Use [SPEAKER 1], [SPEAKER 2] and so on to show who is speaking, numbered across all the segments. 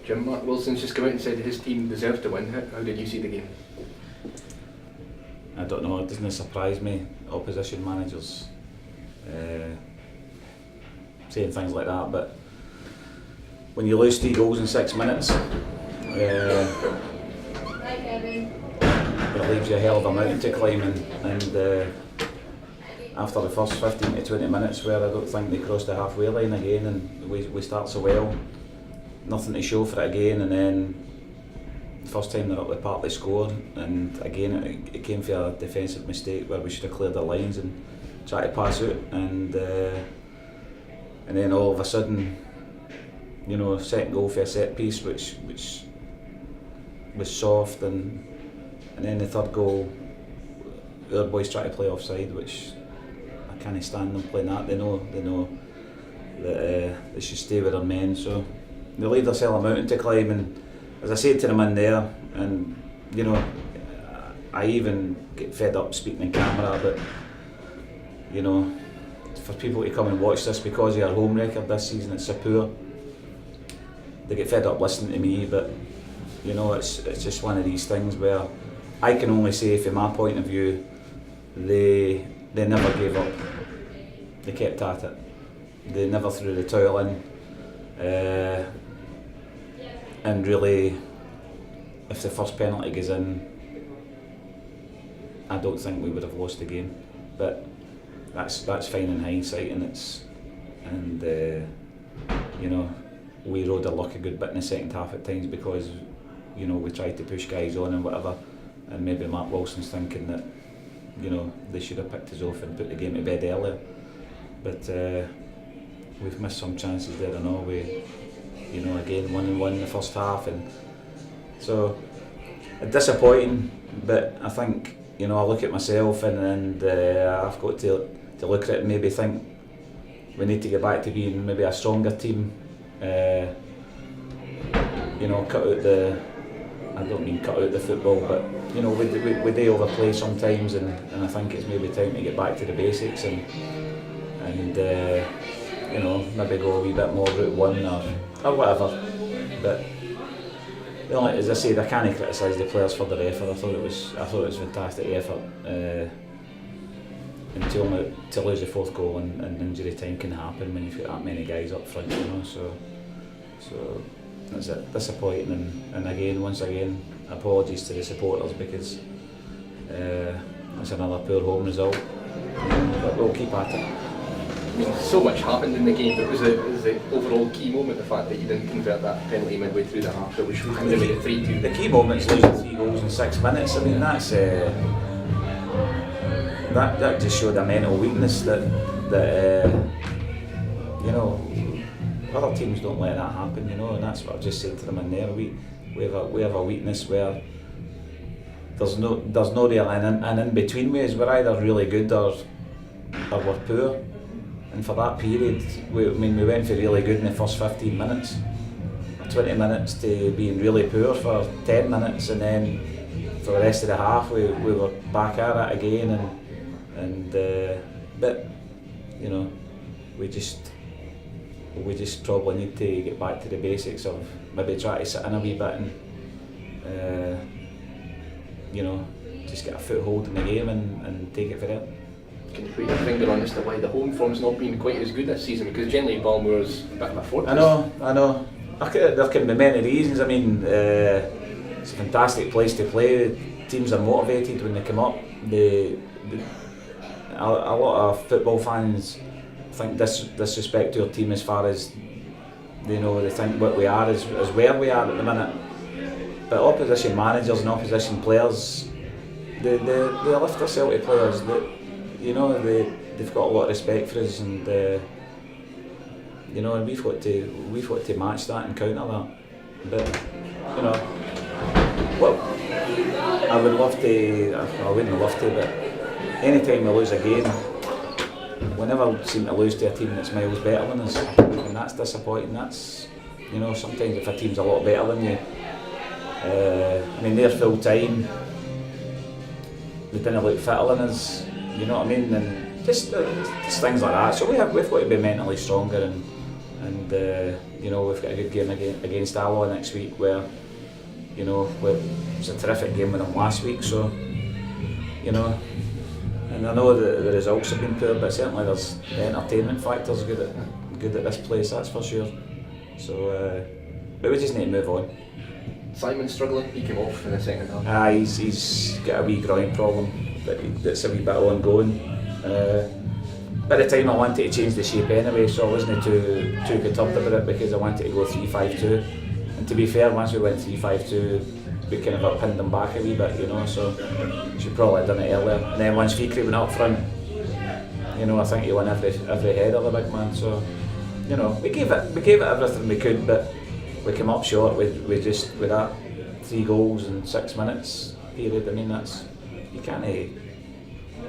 [SPEAKER 1] Jim, Mark Wilson's just come out and said his team deserved to win. How did you see the game?
[SPEAKER 2] I don't know, it doesn't surprise me, opposition managers saying things like that, but when you lose 3 goals in 6 minutes, it leaves you a hell of a mountain to climb, and after the first 15 to 20 minutes where I don't think they crossed the halfway line again, and we start so well, nothing to show for it again, and then the first time they're up the park they score, and again it came for a defensive mistake where we should have cleared the lines and tried to pass out, and then all of a sudden, you know, second goal for a set piece which was soft, and then the third goal, the other boys try to play offside, which I can't stand them playing that. They know that they should stay with their men, so they leave themselves a mountain to climb. And as I said to them in there, and you know, I even get fed up speaking in camera, but you know, for people to come and watch this because of our home record this season, it's so poor. They get fed up listening to me, but you know, it's just one of these things where I can only say, from my point of view, they never gave up. They kept at it. They never threw the towel in. And really, if the first penalty goes in, I don't think we would have lost the game. But that's fine in hindsight, and you know, we rode our luck a good bit in the second half at times because, you know, we tried to push guys on and whatever, and maybe Mark Wilson's thinking that, you know, they should have picked us off and put the game to bed earlier. But we've missed some chances there and all. We, you know, again 1-1 in the first half, and so disappointing. But I think, you know, I look at myself and I've got to look at it and maybe think we need to get back to being maybe a stronger team. You know, cut out the, I don't mean cut out the football, but you know, we do overplay sometimes, and I think it's maybe time to get back to the basics and you know, maybe go a wee bit more route one or whatever. But you know, as I said, I can't criticise the players for their effort. I thought it was fantastic effort. And to lose the fourth goal and injury time can happen when you've got that many guys up front, you know. So that's it. Disappointing, and again, once again, apologies to the supporters because it's another poor home result. But we'll keep at it.
[SPEAKER 1] I mean, so much happened in the game, but was the overall key moment the fact that you didn't convert that penalty midway through the half, which would have made it 3-2?
[SPEAKER 2] The key moment is losing 3 goals in 6 minutes. I mean, that's that just showed a mental weakness that you know, other teams don't let that happen, you know, and that's what I've just said to them in there. We have a weakness where there's no real an in between ways. We're either really good or we're poor. And for that period, we went for really good in the first 15 minutes, 20 minutes to being really poor for 10 minutes, and then for the rest of the half we were back at it again, and but you know, we just probably need to get back to the basics of maybe try to sit in a wee bit and you know, just get a foothold in the game and take it for it.
[SPEAKER 1] Can you put your finger on as to why the home form's not been quite as good this season? Because generally Balmore's a bit of a fortress.
[SPEAKER 2] I know. There can be many reasons. I mean, it's a fantastic place to play. Teams are motivated when they come up. A lot of football fans think disrespect to our team as far as they think what we are is where we are at the minute. But opposition managers and opposition players, they lift us out to players. You know, they've got a lot of respect for us, and you know, and we've got to match that and counter that. But you know, well, I wouldn't love to, but anytime we lose a game, we never seem to lose to a team that's miles better than us, and that's disappointing. That's, you know, sometimes if a team's a lot better than you, I mean, they're full time, they didn't look fitter than us. You know what I mean? And just things like that. So we've got to be mentally stronger and you know, we've got a good game against Alloa next week, where, you know, it's a terrific game with them last week, so, you know, and I know that the results have been poor, but certainly there's the entertainment factor's good at this place, that's for sure. So, but we just need to move on.
[SPEAKER 1] Simon struggling, he came off in the second half.
[SPEAKER 2] He's got a wee groin problem that's a wee bit ongoing. At the time I wanted to change the shape anyway, so I wasn't too perturbed about it, because I wanted to go 3-5-2. And to be fair, once we went 3-5-2, we kind of pinned them back a wee bit, you know, so we should probably have done it earlier. And then once Fikri went up front, you know, I think he won every header, the big man. So, you know, we gave it everything we could, but we came up short with that 3 goals in 6 minutes period. I mean, you can't,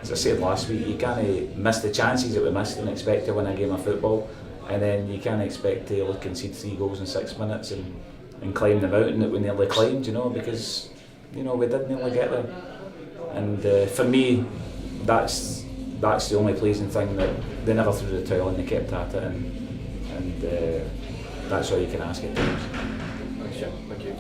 [SPEAKER 2] as I said last week, you can't miss the chances that we missed and expect to win a game of football, and then you can't expect to concede 3 goals in 6 minutes and climb the mountain that we nearly climbed, you know, because, you know, we did nearly get there. And for me, that's the only pleasing thing, that they never threw the towel and they kept at it, and that's all you can ask at times.
[SPEAKER 1] Thanks, Jim. Thank you.